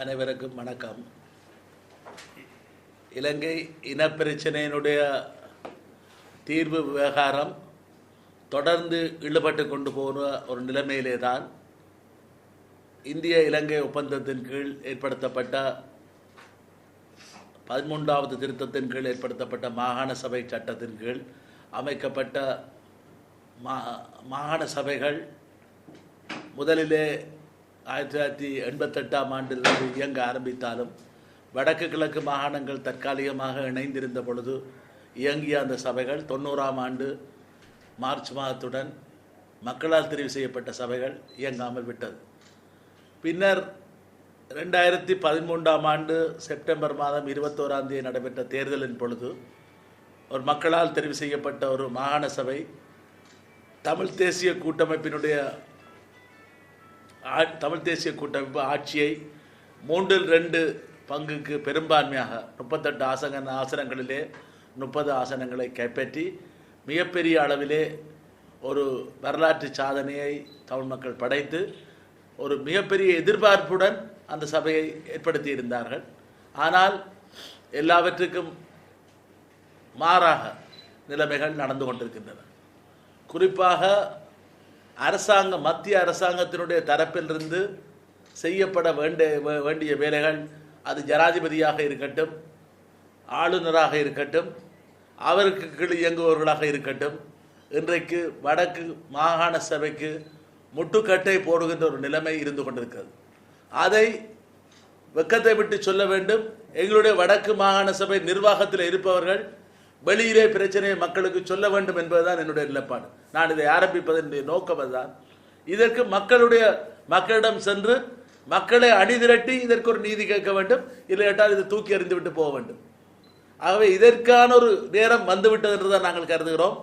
அனைவருக்கும் வணக்கம். இலங்கை இனப்பிரச்சனையினுடைய தீர்வு விவகாரம் தொடர்ந்து இழுபட்டு கொண்டு போகிற ஒரு நிலைமையிலே தான் இந்திய இலங்கை ஒப்பந்தத்தின் கீழ் ஏற்படுத்தப்பட்ட 13வது திருத்தத்தின் கீழ் ஏற்படுத்தப்பட்ட மாகாண சபை சட்டத்தின் கீழ் அமைக்கப்பட்ட மாகாண சபைகள் முதலிலே 1988ஆம் ஆண்டிலிருந்து இயங்க ஆரம்பித்தாலும் வடக்கு கிழக்கு மாகாணங்கள் தற்காலிகமாக இணைந்திருந்த பொழுது இயங்கிய அந்த சபைகள் 90ஆம் ஆண்டு மார்ச் மாதத்துடன் மக்களால் தெரிவு செய்யப்பட்ட சபைகள் இயங்காமல் விட்டது. பின்னர் 2013ஆம் ஆண்டு செப்டம்பர் மாதம் 21ஆம் தேதி நடைபெற்ற தேர்தலின் பொழுது ஒரு மக்களால் தெரிவு செய்யப்பட்ட ஒரு மாகாண சபை தமிழ் தேசிய கூட்டமைப்பினுடைய கூட்டமைப்பு ஆட்சியை 3/2 பங்குக்கு பெரும்பான்மையாக 38 ஆசனங்களிலே 30 ஆசனங்களை கைப்பற்றி மிகப்பெரிய அளவிலே ஒரு வரலாற்று சாதனையை தமிழ் மக்கள் படைத்து ஒரு மிகப்பெரிய எதிர்பார்ப்புடன் அந்த சபையை ஏற்படுத்தியிருந்தார்கள். ஆனால் எல்லாவற்றுக்கும் மாறாக நிலைமைகள் நடந்து கொண்டிருக்கின்றன. குறிப்பாக மத்திய அரசாங்கத்தினுடைய தரப்பிலிருந்து செய்யப்பட வேண்டிய வேலைகள், அது ஜனாதிபதியாக இருக்கட்டும், ஆளுநராக இருக்கட்டும், அவருக்கு கீழ் இயங்குபவர்களாக இருக்கட்டும், இன்றைக்கு வடக்கு மாகாண சபைக்கு முட்டுக்கட்டை போடுகின்ற ஒரு நிலைமை இருந்து கொண்டிருக்கிறது. அதை வெக்கத்தை விட்டு சொல்ல வேண்டும். எங்களுடைய வடக்கு மாகாண சபை நிர்வாகத்தில் இருப்பவர்கள் வெளியிலே பிரச்சனையை மக்களுக்கு சொல்ல வேண்டும் என்பதுதான் என்னுடைய நிலைப்பாடு. நான் இதை ஆரம்பிப்பதன் நோக்கம் அதுதான். இதற்கு மக்களிடம் சென்று மக்களை அணிதிரட்டி இதற்கு ஒரு நீதி கேட்க வேண்டும், இல்லையென்றால் இது தூக்கி எறிந்து விட்டு போக வேண்டும். ஆகவே இதற்கான ஒரு நேரம் வந்துவிட்டது என்று தான் நாங்கள் கருதுகிறோம்.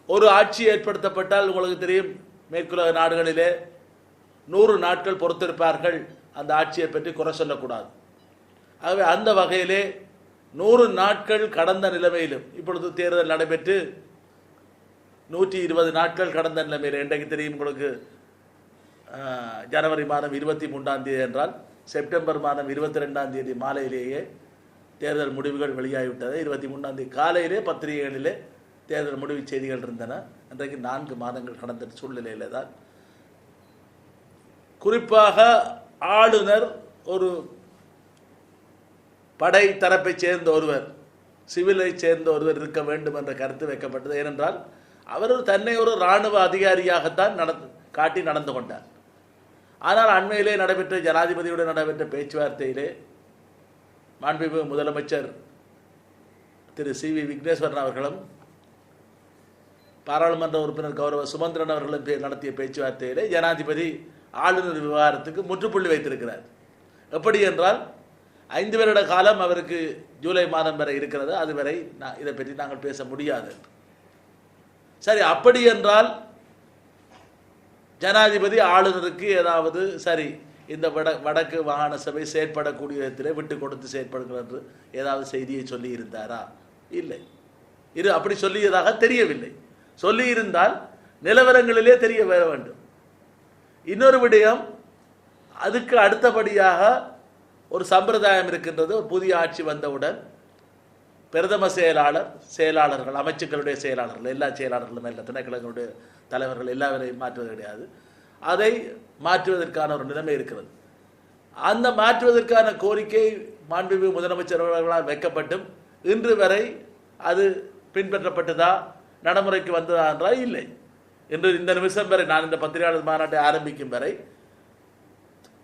ஒரு ஆட்சி ஏற்படுத்தப்பட்டால் உங்களுக்கு தெரியும், மேற்குலக நாடுகளிலே 100 நாட்கள் பொறுத்திருப்பார்கள், அந்த ஆட்சியை பற்றி குறை சொல்லக்கூடாது. ஆகவே அந்த வகையிலே 100 நாட்கள் கடந்த நிலைமையிலும் இப்பொழுது தேர்தல் நடைபெற்று 120 நாட்கள் கடந்த நிலைமையில், இன்றைக்கு தெரியும் உங்களுக்கு ஜனவரி மாதம் 23ஆம் தேதி என்றால் செப்டம்பர் மாதம் 22ஆம் தேதி மாலையிலேயே தேர்தல் முடிவுகள் வெளியாகிவிட்டது. 23ஆம் தேதி காலையிலே பத்திரிகைகளிலே தேர்தல் முடிவு செய்திகள் இருந்தன. இன்றைக்கு 4 மாதங்கள் கடந்த சூழ்நிலையில் தான் குறிப்பாக ஆளுநர் ஒரு படை தரப்பை சேர்ந்த ஒருவர், சிவிலை சேர்ந்த ஒருவர் இருக்க வேண்டும் என்ற கருத்து வைக்கப்பட்டது. ஏனென்றால் அவர் தன்னை ஒரு இராணுவ அதிகாரியாகத்தான் காட்டி நடந்து கொண்டார். ஆனால் அண்மையிலே நடைபெற்ற ஜனாதிபதியுடன் நடைபெற்ற பேச்சுவார்த்தையிலே மாண்புமிகு முதலமைச்சர் திரு CV விக்னேஸ்வரன் அவர்களும் பாராளுமன்ற உறுப்பினர் கௌரவ சுமந்திரன் அவர்களும் நடத்திய பேச்சுவார்த்தையிலே ஜனாதிபதி ஆளுநர் விவகாரத்துக்கு முற்றுப்புள்ளி வைத்திருக்கிறார். எப்படி என்றால் 5 வருட காலம் அவருக்கு ஜூலை மாதம் வரை இருக்கிறது, அதுவரை இதை பற்றி நாங்கள் பேச முடியாது. சரி, அப்படி என்றால் ஜனாதிபதி ஆளுநருக்கு ஏதாவது சரி இந்த வடக்கு மாகாண சபை செயற்படக்கூடிய விதத்தில் விட்டு கொடுத்து செயற்படுகிறது ஏதாவது செய்தியை சொல்லி இருந்தாரா? இல்லை. அப்படி சொல்லியதாக தெரியவில்லை. சொல்லியிருந்தால் நிலவரங்களிலே தெரிய வர வேண்டும். இன்னொரு விடயம், அதுக்கு அடுத்தபடியாக ஒரு சம்பிரதாயம் இருக்கின்றது. ஒரு புதிய ஆட்சி வந்தவுடன் பிரதம செயலாளர்கள், அமைச்சுக்களுடைய செயலாளர்கள், எல்லா செயலாளர்களும், எல்லா திணைக்களங்களுடைய தலைவர்கள் எல்லாவரையும் மாற்றுவது கிடையாது. அதை மாற்றுவதற்கான ஒரு நிலைமை இருக்கிறது. அந்த மாற்றுவதற்கான கோரிக்கை மாண்புமிகு முதலமைச்சர் அவர்களால் வைக்கப்பட்டும் இன்று வரை அது பின்பற்றப்பட்டதா, நடைமுறைக்கு வந்ததா என்றால் இல்லை. இன்று இந்த நிமிஷம் வரை, நான் இந்த பத்திரிகையாளர் மாநாட்டை ஆரம்பிக்கும் வரை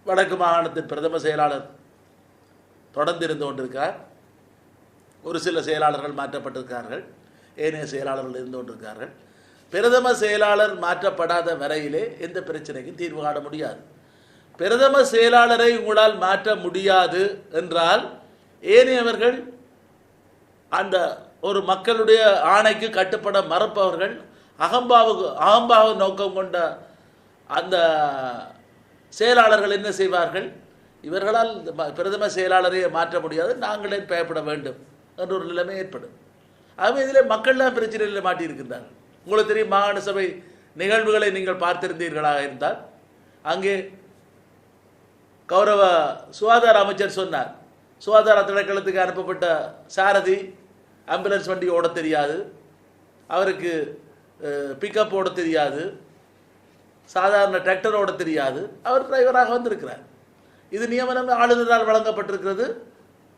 வடக்கு மாகாணத்தின் பிரதம செயலாளர் தொடர்ந்து இருந்து கொண்டிருக்கார். ஒரு சில செயலாளர்கள் மாற்றப்பட்டிருக்கார்கள், ஏனைய செயலாளர்கள் இருந்து கொண்டிருக்கார்கள். பிரதம செயலாளர் மாற்றப்படாத வரையிலே எந்த பிரச்சனைக்கும் தீர்வு காண முடியாது. பிரதம செயலாளரை உங்களால் மாற்ற முடியாது என்றால் ஏனையவர்கள், அந்த ஒரு மக்களுடைய ஆணைக்கு கட்டுப்பட மறுப்பவர்கள், அகம்பாவ நோக்கம் கொண்ட அந்த செயலாளர்கள் என்ன செய்வார்கள்? இவர்களால் பிரதம செயலாளரையே மாற்ற முடியாது, நாங்களே பயப்பட வேண்டும் என்ற ஒரு நிலைமை ஏற்படும். ஆகவே இதில் மக்கள்லாம் பிரச்சனையில் மாட்டியிருக்கின்றார்கள். உங்களுக்கு தெரியும், மாகாண சபை நிகழ்வுகளை நீங்கள் பார்த்திருந்தீர்களாக இருந்தால் அங்கே கௌரவ சுகாதார அமைச்சர் சொன்னார், சுகாதார திணைக்களத்துக்கு அனுப்பப்பட்ட சாரதி ஆம்புலன்ஸ் வண்டி ஓட தெரியாது, அவருக்கு பிக்கப் ஓட தெரியாது, சாதாரண டிராக்டர் ஓட தெரியாது, அவர் டிரைவராக வந்திருக்கிறார். இது நியமனம் ஆளுநரால் வழங்கப்பட்டிருக்கிறது.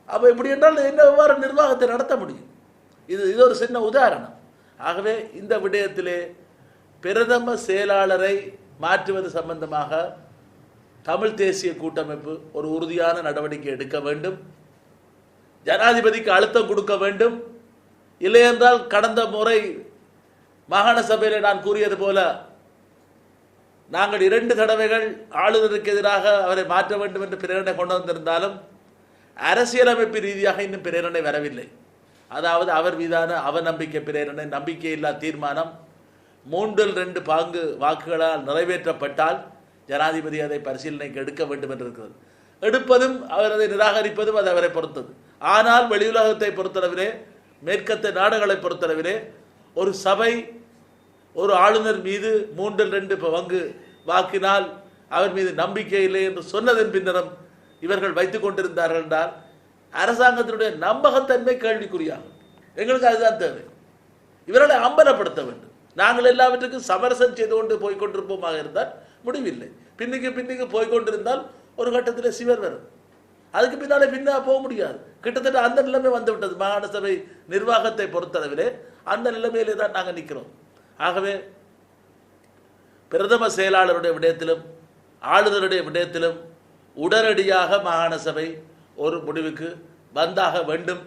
அப்போ இப்படி என்றால் எவ்வாறு நிர்வாகத்தை நடத்த முடியும்? இது ஒரு சின்ன உதாரணம். ஆகவே இந்த விடயத்திலே பிரதம செயலாளரை மாற்றுவது சம்பந்தமாக தமிழ் தேசிய கூட்டமைப்பு ஒரு உறுதியான நடவடிக்கை எடுக்க வேண்டும். ஜனாதிபதிக்கு அழுத்தம் கொடுக்க வேண்டும். இல்லையென்றால் கடந்த முறை மாகாண சபையில் நான் கூறியது போல நாங்கள் 2 தடவைகள் ஆளுநருக்கு எதிராக அவரை மாற்ற வேண்டும் என்று பிரேரணை கொண்டு வந்திருந்தாலும் அரசியலமைப்பு ரீதியாக இன்னும் பிரேரணை வரவில்லை. அதாவது அவர் மீதான அவநம்பிக்கை பிரேரணை, நம்பிக்கையில்லா தீர்மானம் 3/2 பாங்கு வாக்குகளால் நிறைவேற்றப்பட்டால் ஜனாதிபதி அதை பரிசீலனைக்கு எடுக்க வேண்டும் என்று இருக்கிறது. எடுப்பதும் அவர் அதை நிராகரிப்பதும் அது அவரை பொறுத்தது. ஆனால் வெளியுலகத்தை பொறுத்தளவிலே, மேற்கத்திய நாடுகளை பொறுத்தளவிலே ஒரு சபை ஒரு ஆளுநர் மீது 3/2 பங்கு வாக்கினால் அவர் மீது நம்பிக்கை இல்லை என்று சொன்னதன் பின்னரும் இவர்கள் வைத்துக் கொண்டிருந்தார்கள் என்றால் அரசாங்கத்தினுடைய நம்பகத்தன்மை கேள்விக்குறியாகும். எங்களுக்கு அதுதான் தேவை. இவர்களை அம்பலப்படுத்த வேண்டும். நாங்கள் எல்லாவற்றுக்கும் சமரசம் செய்து கொண்டு போய்கொண்டிருப்போமாக இருந்தால் முடிவில்லை. பின்னுக்கு போய்கொண்டிருந்தால் ஒரு கட்டத்தில் சிவர் வரும். அதுக்கு பின்னா போக முடியாது. கிட்டத்தட்ட அந்த நிலைமை வந்துவிட்டது. மாகாண சபை நிர்வாகத்தை பொறுத்தளவிலே அந்த நிலைமையிலே தான் நாங்கள் நிற்கிறோம். ஆகவே பிரதம செயலாளருடைய விடயத்திலும் ஆளுநருடைய விடயத்திலும் உடனடியாக மாகாண சபை ஒரு முடிவுக்கு வந்தாக வேண்டும்.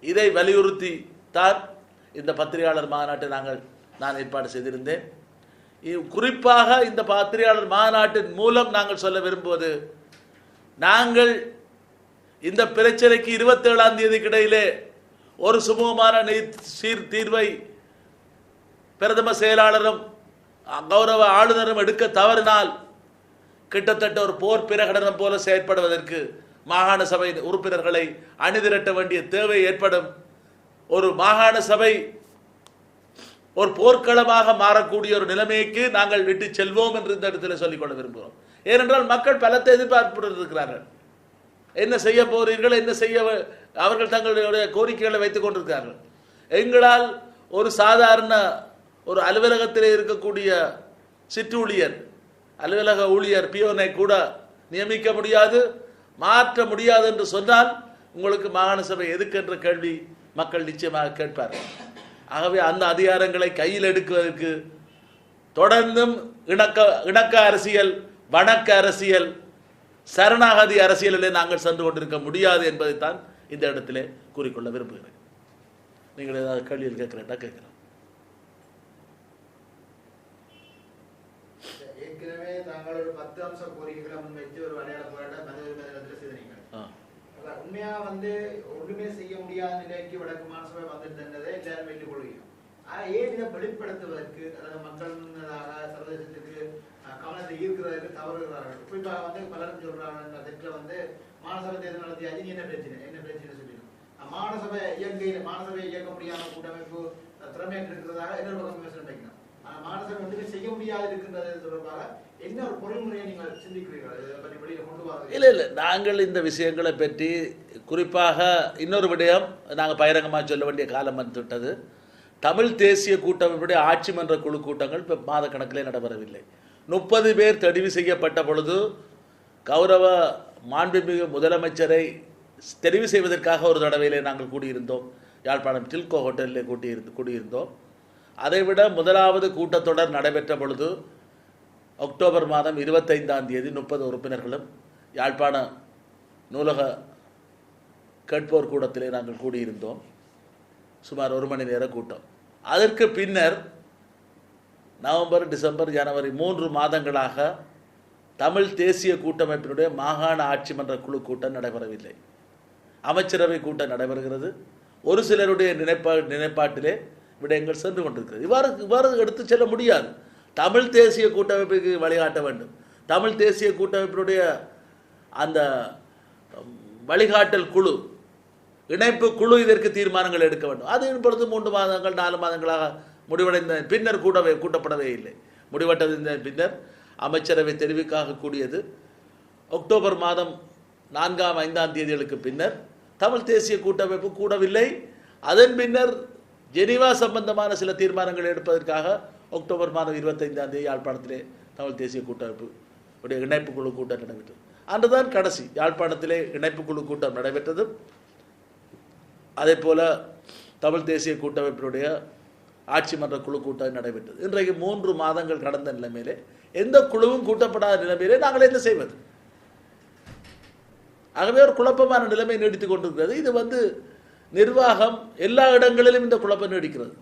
இதை வலியுறுத்தி தான் இந்த பத்திரிகையாளர் மாநாட்டை நான் ஏற்பாடு செய்திருந்தேன். குறிப்பாக இந்த பத்திரிகையாளர் மாநாட்டின் மூலம் நாங்கள் சொல்ல விரும்புவது, நாங்கள் இந்த பிரச்சனைக்கு 27ஆம் தேதிக்கு இடையிலே ஒரு சுமூகமான தீர்வை பிரதம செயலாளரும் கௌரவ ஆளுநரும் எடுக்க தவறினால் கிட்டத்தட்ட ஒரு போர் பிரகடனம் போல செயற்படுவதற்கு மாகாண சபை உறுப்பினர்களை அணிதிரட்ட வேண்டிய தேவை ஏற்படும். ஒரு மாகாண சபை ஒரு போர்க்களமாக மாறக்கூடிய ஒரு நிலைமைக்கு நாங்கள் விட்டு செல்வோம் என்று இந்த இடத்துல சொல்லிக்கொள்ள விரும்புகிறோம். ஏனென்றால் மக்கள் பலத்தை எதிர்பார்ப்பு இருக்கிறார்கள். என்ன செய்ய போகிறீர்கள், என்ன செய்ய அவர்கள் தங்களுடைய கோரிக்கைகளை வைத்துக் கொண்டிருக்கிறார்கள். எங்களால் ஒரு சாதாரண ஒரு அலுவலகத்தில் இருக்கக்கூடிய சிற்றூழியர், அலுவலக ஊழியர் பியோனை கூட நியமிக்க முடியாது, மாற்ற முடியாது என்று சொன்னால் உங்களுக்கு மாகாண சபை எதுக்கு என்ற கேள்வி மக்கள் நிச்சயமாக கேட்பார்கள். ஆகவே அந்த அதிகாரங்களை கையில் எடுக்குவதற்கு தொடர்ந்தும் இணக்க அரசியல், வணக்க அரசியல், சரணாகதி அரசியலிலே நாங்கள் சென்று கொண்டிருக்க முடியாது என்பதைத்தான் இந்த இடத்திலே கூறிக்கொள்ள விரும்புகிறேன். நீங்கள் ஏதாவது கேள்வியில் கேட்கிறேன்டா கேட்கிறோம். ஏற்கனவே தாங்கள் ஒரு 10 அம்ச கோரிக்கைகளை முன்வைத்து ஒரு அடையாள போராட்டம் மனித உரிமை தினத்தில் செய்தீங்க. உண்மையா ஒன்றுமே செய்ய முடியாத நிலைக்கு வடக்கு மாநில வந்துட்டதை எல்லாரும் வைத்துக் கொள்கிறோம். ஏன் இதை வெளிப்படுத்துவதற்கு, அதாவது மக்கள் சர்வதேசத்துக்கு கவனத்தை ஈர்க்கிறதுக்கு தவறுகிறார்கள். குறிப்பாக பலரும் சொல்றாங்க, அதற்கு மாநசபை தேர்தல் நடத்தியாச்சு, என்ன பிரச்சனை சொல்லிடும். மாநசபை இயக்க முடியாத கூட்டமைப்பு திறமையாக இருக்கிறதாக இன்னொரு பக்கம் விமர்சனம் வைக்கணும். மாநசபை ஒன்றுமே செய்ய முடியாது இருக்கின்றது தொடர்பாக என்ன ஒரு பொறிமுறையை நீங்கள் சிந்திக்கிறீர்கள்? இதை பற்றி வெளியில கொண்டு வர இல்லை, நாங்கள் இந்த விஷயங்களை பற்றி குறிப்பாக இன்னொரு விடயம் நாங்கள் பகிரங்கமாக சொல்ல வேண்டிய காலம் வந்துவிட்டது. தமிழ் தேசிய கூட்டமைப்புடைய ஆட்சி மன்ற குழு கூட்டங்கள் இப்போ மாத கணக்கிலே நடைபெறவில்லை. 30 பேர் தெரிவு செய்யப்பட்ட பொழுது கௌரவ மாண்புமிகு முதலமைச்சரை தெரிவு செய்வதற்காக ஒரு தடவையிலே நாங்கள் கூடியிருந்தோம். யாழ்ப்பாணம் டில்கோ ஹோட்டலில் கூடியிருந்தோம். அதைவிட முதலாவது கூட்டத்தொடர் நடைபெற்ற பொழுது அக்டோபர் மாதம் 25ஆம் தேதி 30 உறுப்பினர்களும் யாழ்ப்பாண நூலக கேட்போர் கூடத்திலே நாங்கள் கூடியிருந்தோம். சுமார் 1 மணி நேர கூட்டம். அதற்கு பின்னர் நவம்பர், டிசம்பர், ஜனவரி 3 மாதங்களாக தமிழ் தேசிய கூட்டமைப்பினுடைய மாகாண ஆட்சி மன்ற குழு கூட்டம் நடைபெறவில்லை. அமைச்சரவை கூட்டம் நடைபெறுகிறது. ஒரு சிலருடைய நினைப்பாட்டிலே விடயங்கள் சென்று கொண்டிருக்கிறது. இவ்வாறு எடுத்து செல்ல முடியாது. தமிழ் தேசிய கூட்டமைப்புக்கு வழிகாட்ட வேண்டும். தமிழ் தேசிய கூட்டமைப்பினுடைய அந்த வழிகாட்டல் குழு, இணைப்பு குழு இதற்கு தீர்மானங்கள் எடுக்க வேண்டும். அது இப்பொழுது 3 மாதங்கள் 4 மாதங்களாக முடிவடைந்த பின்னர் கூட்டப்படவே இல்லை. முடிவடைந்த பின்னர் அமைச்சரவை தெரிவுக்காக கூடியது அக்டோபர் மாதம் 4ஆம் 5ஆம் தேதிகளுக்கு பின்னர் தமிழ் தேசிய கூட்டமைப்பு கூடவில்லை. அதன் பின்னர் ஜெனீவா சம்பந்தமான சில தீர்மானங்கள் எடுப்பதற்காக அக்டோபர் மாதம் 25ஆம் தேதி யாழ்ப்பாணத்திலே தமிழ் தேசிய கூட்டமைப்பு உடைய இணைப்பு குழு கூட்டம் நடைபெற்றது. அன்றுதான் கடைசி யாழ்ப்பாணத்திலே இணைப்பு குழு கூட்டம் நடைபெற்றது. அதே போல தமிழ் தேசிய கூட்டமைப்பினுடைய ஆட்சி மன்ற குழு கூட்டம் நடைபெற்றது. இன்றைக்கு 3 மாதங்கள் கடந்த நிலைமையிலே எந்த குழுவும் கூட்டப்படாத நிலைமையிலே நாங்கள் என்ன செய்வது? ஆகவே ஒரு குழப்பமான நிலைமை நீடித்துக் கொண்டிருக்கிறது. இது நிர்வாகம் எல்லா இடங்களிலும் இந்த குழப்பம் நீடிக்கிறது.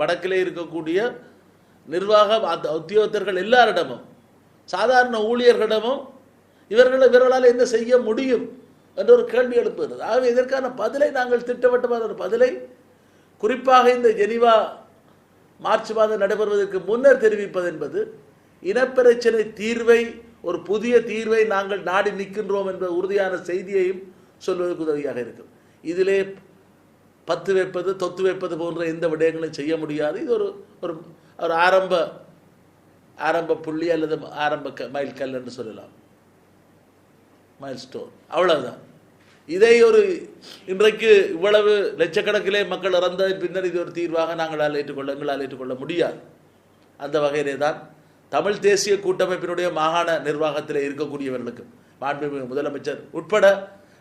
வடக்கிலே இருக்கக்கூடிய நிர்வாகம் உத்தியோகத்தர்கள் எல்லாரிடமும் சாதாரண ஊழியர்களிடமும் இவர்களால் என்ன செய்ய முடியும் என்ற ஒரு கேள்வி எழுப்புகிறது. ஆகவே இதற்கான பதிலை நாங்கள் திட்டவட்டமான ஒரு பதிலை குறிப்பாக இந்த ஜெனீவா மார்ச் மாதம் நடைபெறுவதற்கு முன்னர் தெரிவிப்பது என்பது இனப்பிரச்சனை தீர்வை ஒரு புதிய தீர்வை நாங்கள் நாடி நிற்கின்றோம் என்ற உறுதியான செய்தியையும் சொல்வதற்கு உதவியாக இருக்கும். இதிலே பத்து வைப்பது தொத்து வைப்பது போன்ற எந்த விடயங்களையும் செய்ய முடியாது. இது ஒரு ஆரம்ப புள்ளி அல்லது ஆரம்ப மைல் கல் என்று சொல்லலாம், மைல் ஸ்டோன், அவ்வளவுதான். இதை இன்றைக்கு இவ்வளவு லட்சக்கணக்கிலே மக்கள் இறந்ததன் பின்னர் இது ஒரு தீர்வாக எங்களால் ஏற்றுக்கொள்ள முடியாது. அந்த வகையிலே தான் தமிழ் தேசிய கூட்டமைப்பினுடைய மாகாண நிர்வாகத்தில் இருக்கக்கூடியவர்களுக்கும் மாண்புமிகு முதலமைச்சர் உட்பட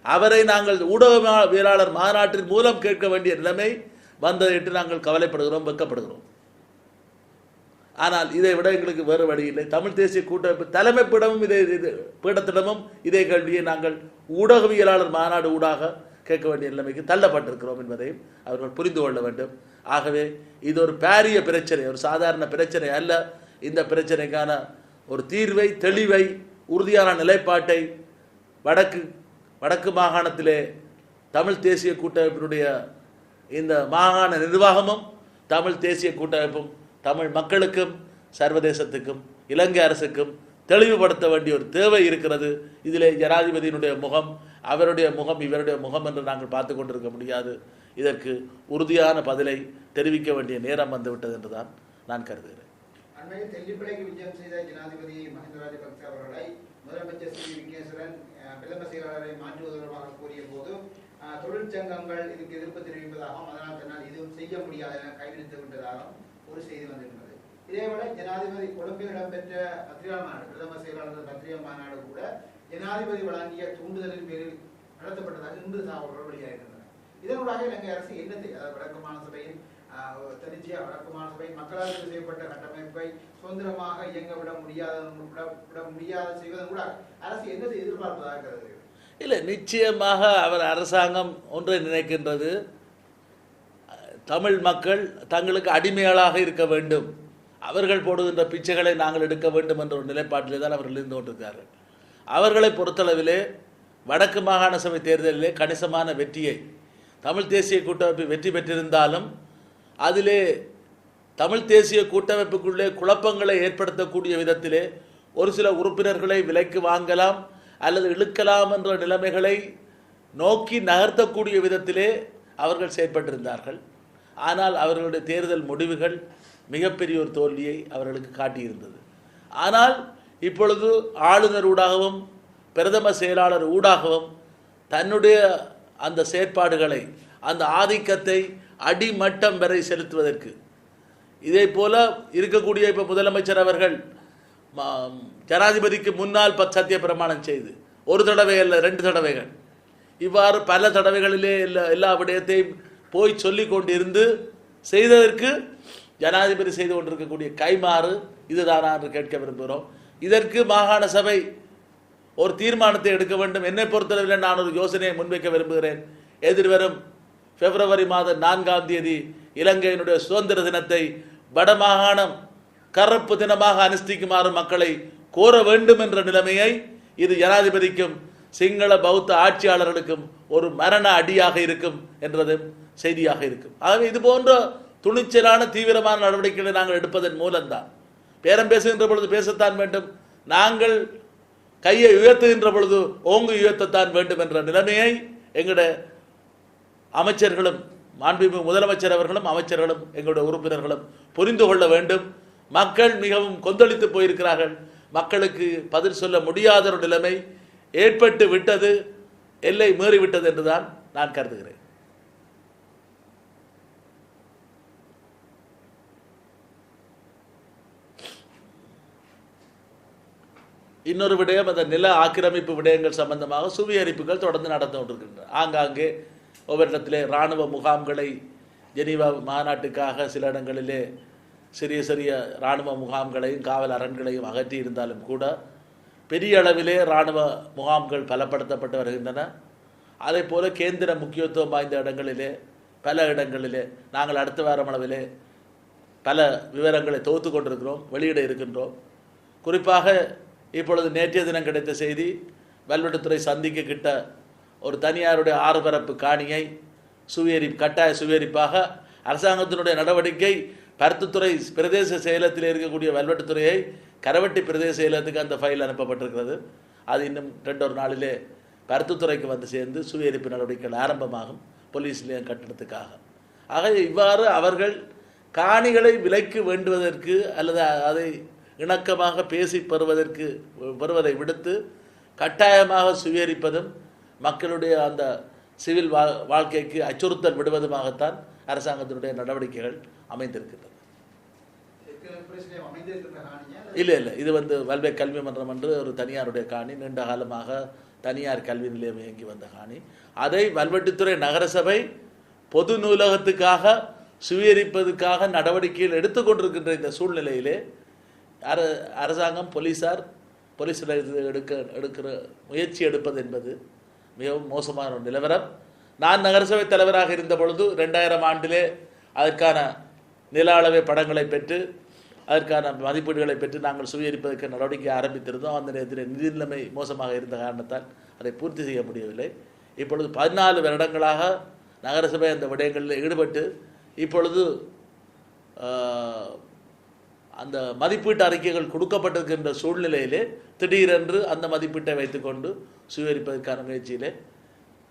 அவரை நாங்கள் ஊடகவியலாளர் மாநாட்டின் மூலம் கேட்க வேண்டிய நிலைமை வந்ததை என்று நாங்கள் கவலைப்படுகிறோம், வெட்கப்படுகிறோம். ஆனால் இதை விட எங்களுக்கு வேறு வழி இல்லை. தமிழ் தேசிய கூட்டமைப்பு தலைமை பீடத்திடமும் இதே கேள்வியை நாங்கள் ஊடகவியலாளர் மாநாடு ஊடாக கேட்க வேண்டிய நிலைமைக்கு தள்ளப்பட்டிருக்கிறோம் என்பதையும் அவர்கள் புரிந்து கொள்ள வேண்டும். ஆகவே இது ஒரு பாரிய பிரச்சனை, ஒரு சாதாரண பிரச்சனை அல்ல. இந்த பிரச்சனைக்கான ஒரு தீர்வை, தெளிவை, உறுதியான நிலைப்பாட்டை வடக்கு மாகாணத்திலே தமிழ் தேசிய கூட்டமைப்பினுடைய இந்த மாகாண நிர்வாகமும் தமிழ் தேசிய கூட்டமைப்பும் தமிழ் மக்களுக்கும் சர்வதேசத்துக்கும் இலங்கை அரசுக்கும் தெளிவுபடுத்த வேண்டிய ஒரு தேவை இருக்கிறது. இதிலே ஜனாதிபதியினுடைய முகம், அவருடைய முகம், இவருடைய முகம் என்று நாங்கள் பார்த்து கொண்டிருக்க முடியாது. இதற்கு உறுதியான பதிலை தெரிவிக்க வேண்டிய நேரம் வந்துவிட்டது என்றுதான் நான் கருதுகிறேன். அண்மையில் தெல்லிப்பளைக்கு விஜயம் செய்த ஜனாதிபதி மஹிந்த ராஜபக்ச அவர்களை முதலமைச்சர் சி விக்னேஸ்வரன் பிரதம செயலாளரை மாற்றுவது தொடர்பாக கூறிய போது தொழிற்சங்கங்கள் இதுக்கு எதிர்ப்பு தெரிவிப்பதாகவும் அதனால் தன்னால் இதுவும் செய்ய முடியாது என கைவிரித்து விட்டதாகவும் ஒரு செய்தி வந்திருந்தது. இதேவேளை ஜனாதிபதி கொழும்பில் இடம்பெற்ற பத்திரிகா மாநாடு, பிரதம செயலாளர் பத்திரிகா மாநாடு கூட ஜனாதிபதி வழங்கிய தூண்டுதலின் பேரில் நடத்தப்பட்டதாக இன்று தகவல்கள் வெளியாகின்றன. இதனூடாக இலங்கை அரசு என்ன அதாவது வடக்கு மாநிலசபையின் தனிச்சையா வடக்கு மாநிலசபை மக்களால் செய்யப்பட்ட கட்டமைப்பை சுதந்திரமாக இயங்க விட முடியாத செய்வதன் கூட அரசு என்னதை எதிர்பார்ப்பதாக கருதுகிறது? இல்லை, நிச்சயமாக அவர் அரசாங்கம் ஒன்றை நினைக்கின்றது, தமிழ் மக்கள் தங்களுக்கு அடிமைகளாக இருக்க வேண்டும், அவர்கள் போடுகின்ற பிச்சைகளை நாங்கள் எடுக்க வேண்டும் என்ற ஒரு நிலைப்பாட்டிலே தான் அவர்கள் இருந்து கொண்டிருக்கிறார்கள். அவர்களை பொறுத்தளவிலே வடக்கு மாகாண சபை தேர்தலிலே கணிசமான வெற்றியை தமிழ் தேசிய கூட்டமைப்பு வெற்றி பெற்றிருந்தாலும் அதிலே தமிழ் தேசிய கூட்டமைப்புக்குள்ளே குழப்பங்களை ஏற்படுத்தக்கூடிய விதத்திலே ஒரு சில உறுப்பினர்களை விலைக்கு வாங்கலாம் அல்லது இழுக்கலாம் என்ற நிலைமைகளை நோக்கி நகர்த்தக்கூடிய விதத்திலே அவர்கள் செயற்பட்டிருந்தார்கள். ஆனால் அவர்களுடைய தேர்தல் முடிவுகள் மிகப்பெரிய ஒரு தோல்வியை அவர்களுக்கு காட்டியிருந்தது. ஆனால் இப்பொழுது ஆளுநர் ஊடாகவும் பிரதம செயலாளர் ஊடாகவும் தன்னுடைய அந்த செயற்பாடுகளை, அந்த ஆதிக்கத்தை அடிமட்டம் வரை செலுத்துவதற்கு, இதே போல இருக்கக்கூடிய இப்போ முதலமைச்சர் அவர்கள் ஜனாதிபதிக்கு முன்னால் சத்திய பிரமாணம் செய்து ஒரு தடவை அல்ல 2 தடவைகள், இவ்வாறு பல தடவைகளிலே எல்லா விடயத்தையும் போய் சொல்லி கொண்டிருந்து செய்ததற்கு ஜனாதிபதி செய்து கொண்டிருக்கக்கூடிய கைமாறு இதுதானா என்று கேட்க விரும்புகிறோம். இதற்கு மாகாண சபை ஒரு தீர்மானத்தை எடுக்க வேண்டும். என்னை பொறுத்தளவில் நான் ஒரு யோசனையை முன்வைக்க விரும்புகிறேன். எதிர்வரும் பிப்ரவரி மாதம் 4ஆம் தேதி இலங்கையினுடைய சுதந்திர தினத்தை வடமாகாணம் கருப்பு தினமாக அனுஷ்டிக்குமாறு மக்களை கோர வேண்டும் என்ற நிலைமையை இது ஜனாதிபதிக்கும் சிங்கள பௌத்த ஆட்சியாளர்களுக்கும் ஒரு மரண அடியாக இருக்கும் என்றது செய்தியாக இருக்கும். ஆகவே இது போன்ற துணிச்சலான தீவிரமான நடவடிக்கைகளை நாங்கள் எடுப்பதன் மூலம்தான், பேரம் பேசுகின்ற பொழுது பேசத்தான் வேண்டும், நாங்கள் கையை உயர்த்துகின்ற பொழுது ஓங்கு உயர்த்தத்தான் வேண்டும் என்ற நிலைமையை எங்களுடைய அமைச்சர்களும் மாண்புமிகு முதலமைச்சர் அவர்களும் அமைச்சர்களும் எங்களுடைய உறுப்பினர்களும் புரிந்து கொள்ள வேண்டும். மக்கள் மிகவும் கொந்தளித்து போயிருக்கிறார்கள். மக்களுக்கு பதில் சொல்ல முடியாத ஒரு நிலைமை ஏற்பட்டு விட்டது, எல்லை மீறிவிட்டது என்றுதான் நான் கருதுகிறேன். இன்னொரு விடயம், அந்த நில ஆக்கிரமிப்பு விடயங்கள் சம்பந்தமாக சுவீகரிப்புகள் தொடர்ந்து நடந்து கொண்டிருக்கின்றன. ஆங்காங்கே ஒவ்வொரு இடத்திலே இராணுவ முகாம்களை ஜெனீவா மாநாட்டுக்காக சில இடங்களிலே சிறிய சிறிய இராணுவ முகாம்களையும் காவல் அரண்களையும் அகற்றி இருந்தாலும் கூட பெரிய அளவிலே இராணுவ முகாம்கள் பலப்படுத்தப்பட்டு வருகின்றன. அதே போல கேந்திர முக்கியத்துவம் வாய்ந்த இடங்களிலே பல இடங்களிலே நாங்கள் அடுத்த வாரம் அளவிலே பல விவரங்களை தொகுத்து கொண்டிருக்கிறோம், வெளியிட இருக்கின்றோம். குறிப்பாக இப்பொழுது நேற்றைய தினம் கிடைத்த செய்தி, வல்வெட்டுத்துறை சந்திக்கு கிட்ட ஒரு தனியாருடைய ஆறுபரப்பு காணியை கட்டாய சுவீகரிப்பாக அரசாங்கத்தினுடைய நடவடிக்கை பருத்தித்துறை பிரதேச செயலத்தில் இருக்கக்கூடிய வல்வெட்டுத்துறையை கரவட்டி பிரதேச செயலத்துக்கு அந்த ஃபைல் அனுப்பப்பட்டிருக்கிறது. அது இன்னும் 2 நாளிலே பருத்தித்துறைக்கு வந்து சேர்ந்து சுவீகரிப்பு நடவடிக்கைகள் ஆரம்பமாகும் போலீஸ் நிலையம் கட்டணத்துக்காக. ஆக இவ்வாறு அவர்கள் காணிகளை விலைக்கு வேண்டுவதற்கு அல்லது அதை இணக்கமாக பேசி பெறுவதை விடுத்து கட்டாயமாக சுவீகரிப்பதும் மக்களுடைய அந்த சிவில் வாழ்க்கைக்கு அச்சுறுத்தல் விடுவதுமாகத்தான் அரசாங்கத்தினுடைய நடவடிக்கைகள் அமைந்திருக்கின்றன. இல்லை, இது வல்வே கல்வி மன்றம் என்று ஒரு தனியாருடைய காணி, நீண்ட காலமாக தனியார் கல்வி நிலையம் இயங்கி வந்த காணி. அதை வல்வெட்டித்துறை நகரசபை பொது நூலகத்துக்காக சுவீகரிப்பதற்காக நடவடிக்கைகள் எடுத்துக்கொண்டிருக்கின்ற இந்த சூழ்நிலையிலே அரசாங்கம் போலீஸ் எடுக்கிற முயற்சி எடுப்பது என்பது மிகவும் மோசமான ஒரு நிலவரம். நான் நகரசபை தலைவராக இருந்த பொழுது 2000 ஆண்டிலே அதற்கான நில அளவை படங்களை பெற்று அதற்கான மதிப்பீடுகளை பெற்று நாங்கள் சுவீகரிப்பதற்கு நடவடிக்கை ஆரம்பித்திருந்தோம். அந்த நேரத்தில் நிதி நிலைமை மோசமாக இருந்த காரணத்தால் அதை பூர்த்தி செய்ய முடியவில்லை. இப்பொழுது 14 வருடங்களாக நகரசபை அந்த விடயங்களில் ஈடுபட்டு இப்பொழுது அந்த மதிப்பீட்டு அறிக்கைகள் கொடுக்கப்பட்டிருக்கின்ற சூழ்நிலையிலே திடீரென்று அந்த மதிப்பீட்டை வைத்துக்கொண்டு சுவீகரிப்பதற்கான முயற்சியிலே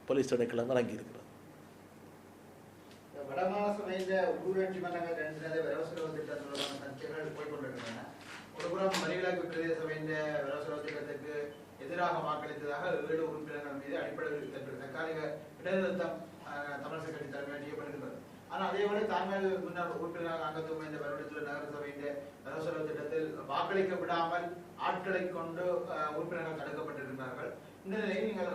போலீஸ் திணைக்களம் இறங்கியிருக்கிறது. வடமாகாண உள்ளூராட்சி மன்றங்கள் போய்கொண்டிருக்கின்றன. ஒருபுறம் மணிவிலக்கு பிரதேச சபையின் வரவு திட்டத்துக்கு எதிராக வாக்களித்ததாக 7 உறுப்பினர்கள் மீது அடிப்படை தற்காலிக இடைநிறுத்தம் தமிழக கட்சி தலைமையில் செய்யப்படுகின்றது. ஆனால் அதேபோல தாங்கள் முன்னாள் உறுப்பினராக அங்கத்துவம் இந்த வருடத்தில் நகரசபையின் வரவு திட்டத்தில் வாக்களிக்க விடாமல் ஆட்களை கொண்டு உறுப்பினர்கள் தடுக்கப்பட்டிருக்கிறார்கள். இந்த நிலையில் நீங்கள்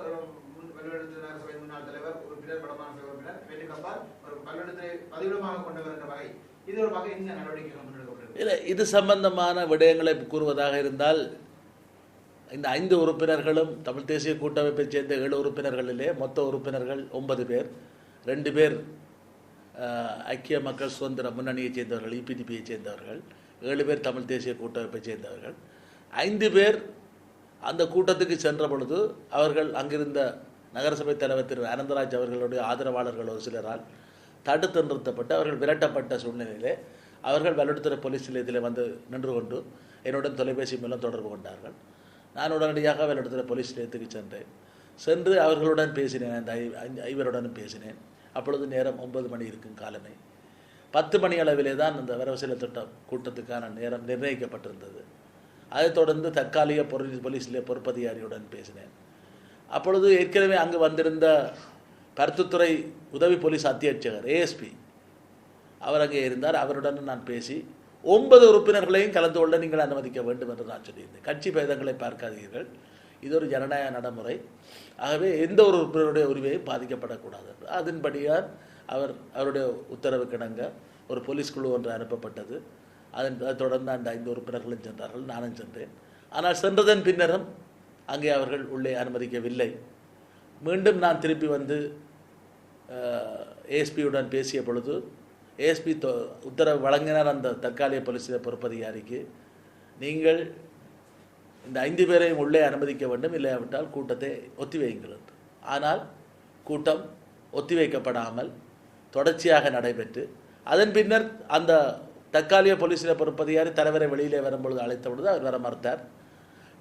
நகரசபை முன்னாள் தலைவர் உறுப்பினர் வடமாகாண உறுப்பினர் வெற்றிக்கப்பால் ஒரு பல்வேறு பதிவிடமாக கொண்டு வருகின்ற வகை இது ஒரு வகை இந்த நடவடிக்கைகள் முன்னெடுக்கப்பட்டிருக்கிறது. இல்லை, இது சம்பந்தமான விடயங்களை கூறுவதாக இருந்தால் இந்த 5 உறுப்பினர்களும் தமிழ் தேசிய கூட்டமைப்பை சேர்ந்த 7 உறுப்பினர்களிலே மொத்த உறுப்பினர்கள் 9 பேர். 2 பேர் ஐக்கிய மக்கள் சுதந்திர முன்னணியை சேர்ந்தவர்கள், இபிடிபியை சேர்ந்தவர்கள். 7 பேர் தமிழ் தேசிய கூட்டமைப்பை சேர்ந்தவர்கள். 5 பேர் அந்த கூட்டத்துக்கு சென்ற பொழுது அவர்கள் அங்கிருந்த நகரசபை தலைவர் திரு அனந்தராஜ் அவர்களுடைய ஆதரவாளர்கள் ஒரு சிலரால் தடுத்து நிறுத்தப்பட்டு அவர்கள் விரட்டப்பட்ட சூழ்நிலையிலே அவர்கள் வல்வெட்டுத்துறை போலீஸ் நிலையத்தில் வந்து நின்று கொண்டு என்னுடன் தொலைபேசி மூலம் தொடர்பு கொண்டார்கள். நான் உடனடியாக வல்வெட்டுத்துறை போலீஸ் நிலையத்துக்கு சென்று அவர்களுடன் பேசினேன், அந்த 5 பேசினேன். அப்பொழுது நேரம் 9 மணி இருக்கும் காலமே. 10 மணி அளவிலே தான் அந்த வரவு செலவு திட்டம் கூட்டத்துக்கான நேரம் நிர்ணயிக்கப்பட்டிருந்தது. அதைத் தொடர்ந்து தற்காலிக போலீஸ் நிலைய பொறுப்பதிகாரியுடன் பேசினேன். அப்பொழுது ஏற்கனவே அங்கு வந்திருந்த பருத்தித்துறை உதவி போலீஸ் அத்தியட்சகர் ஏஎஸ்பி அவர் அங்கே இருந்தார். அவருடன் நான் பேசி 9 உறுப்பினர்களையும் கலந்து கொள்ள நீங்கள் அனுமதிக்க வேண்டும் என்று நான் சொல்லியிருந்தேன். கட்சி பேதங்களை பார்க்காதீர்கள், இது ஒரு ஜனநாயக நடைமுறை. ஆகவே எந்த ஒரு உறுப்பினருடைய உரிமையும் பாதிக்கப்படக்கூடாது என்று அதன்படியால் அவருடைய உத்தரவு கிணங்க ஒரு போலீஸ் குழு ஒன்று அனுப்பப்பட்டது. அதை தொடர்ந்து அந்த 5 உறுப்பினர்களும் சென்றார்கள், நானும் சென்றேன். ஆனால் சென்றதன் பின்னரும் அங்கே அவர்கள் உள்ளே அனுமதிக்கவில்லை. மீண்டும் நான் திருப்பி வந்து ஏஎஸ்பியுடன் பேசிய பொழுது ஏஎஸ்பி உத்தரவு வழங்கினார் அந்த தற்காலிக போலீஸ் பொறுப்பதிகாரிக்கு, நீங்கள் இந்த 5 பேரையும் உள்ளே அனுமதிக்க வேண்டும், இல்லையாவிட்டால் கூட்டத்தை ஒத்திவையுங்கள் என்று. ஆனால் கூட்டம் ஒத்திவைக்கப்படாமல் தொடர்ச்சியாக நடைபெற்று அதன் பின்னர் அந்த தற்காலிக போலீஸ் பொறுப்பதிகாரி தலைவரை வெளியிலே வரும்பொழுது அழைத்த பொழுது அவர் வர மறுத்தார்.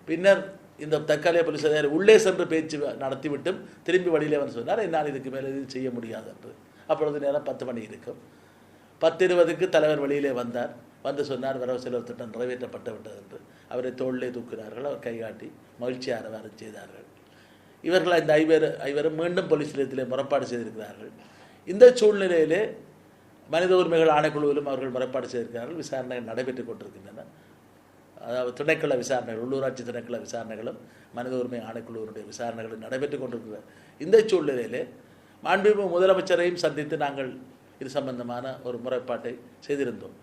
பின்னர் இந்த தற்காலிக போலீஸ் அதிகாரி உள்ளே சென்று பேச்சு நடத்திவிட்டும் திரும்பி வெளியிலே வந்து சொன்னார், என்னால் இதுக்கு மேலே இது செய்ய முடியாது என்று. அப்பொழுது நேரம் 10 மணி இருக்கும். 10:20க்கு தலைவர் வெளியிலே வந்தார். வந்து சொன்னார் வரவு செலவு திட்டம் நிறைவேற்றப்பட்டு விட்டது என்று. அவரை தோளிலே தூக்கினார்கள், அவர் கைகாட்டி மகிழ்ச்சியாக வர செய்தார்கள். இவர்கள் இந்த ஐவரும் மீண்டும் போலீஸ் நிலையத்திலே முறைப்பாடு செய்திருக்கிறார்கள். இந்த சூழ்நிலையிலே மனித உரிமைகள் ஆணைக்குழுவிலும் அவர்கள் முறைப்பாடு செய்திருக்கிறார்கள். விசாரணைகள் நடைபெற்றுக் கொண்டிருக்கின்றன. அதாவது திணைக்கள விசாரணைகள், உள்ளூராட்சி திணைக்கள விசாரணைகளும் மனித உரிமை ஆணைக்குழுவினுடைய விசாரணைகளும் நடைபெற்றுக் கொண்டிருக்கிறார். இந்த சூழ்நிலையிலே மாண்புமிகு முதலமைச்சரையும் சந்தித்து நாங்கள் இது சம்பந்தமான ஒரு முறைப்பாட்டை செய்திருந்தோம்.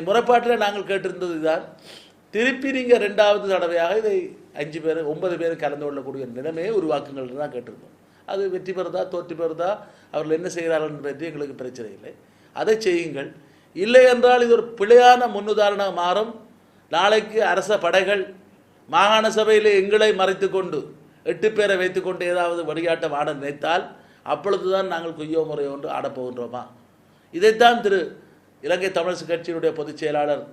முறைப்பாட்டில் நாங்கள் கேட்டிருந்தது இதுதான், திருப்பி நீங்கள் 2வது தடவையாக இதை 5 பேர் 9 பேர் கலந்து கொள்ளக்கூடிய நிலைமையை உருவாக்குங்கள் தான் கேட்டிருந்தோம். அது வெற்றி பெறுதா தோற்று பெறுதா அவர்கள் என்ன செய்கிறார்கள் என்பது எங்களுக்கு பிரச்சனை இல்லை, அதை செய்யுங்கள். இல்லை என்றால் இது ஒரு பிழையான முன்னுதாரணம் மாறும். நாளைக்கு அரச படைகள் மாகாண சபையில் எங்களை மறைத்து கொண்டு 8 பேரை வைத்துக்கொண்டு ஏதாவது வழிகாட்டம் ஆட நினைத்தால் அப்பொழுதுதான் நாங்கள் குய்யோ முறை ஒன்று ஆடப்போகின்றோமா? இதைத்தான் திரு இலங்கை தமிழரசு கட்சியினுடைய பொதுச் செயலாளர்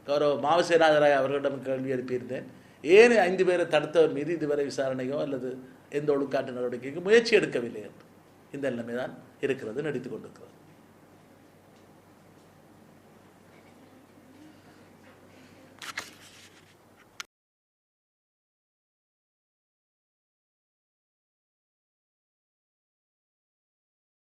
கௌரவ மாவசேனாதராய் அவர்களிடம் கேள்வி எழுப்பியிருந்தேன். ஏன் 5 பேரை தடுத்தவர் மீது இதுவரை விசாரணையோ அல்லது எந்த ஒழுக்காட்டு நடவடிக்கைக்கு முயற்சி எடுக்கவில்லை என்று. இந்த நிலைமை தான் இருக்கிறது, நடித்துக் கொண்டிருக்கிறது.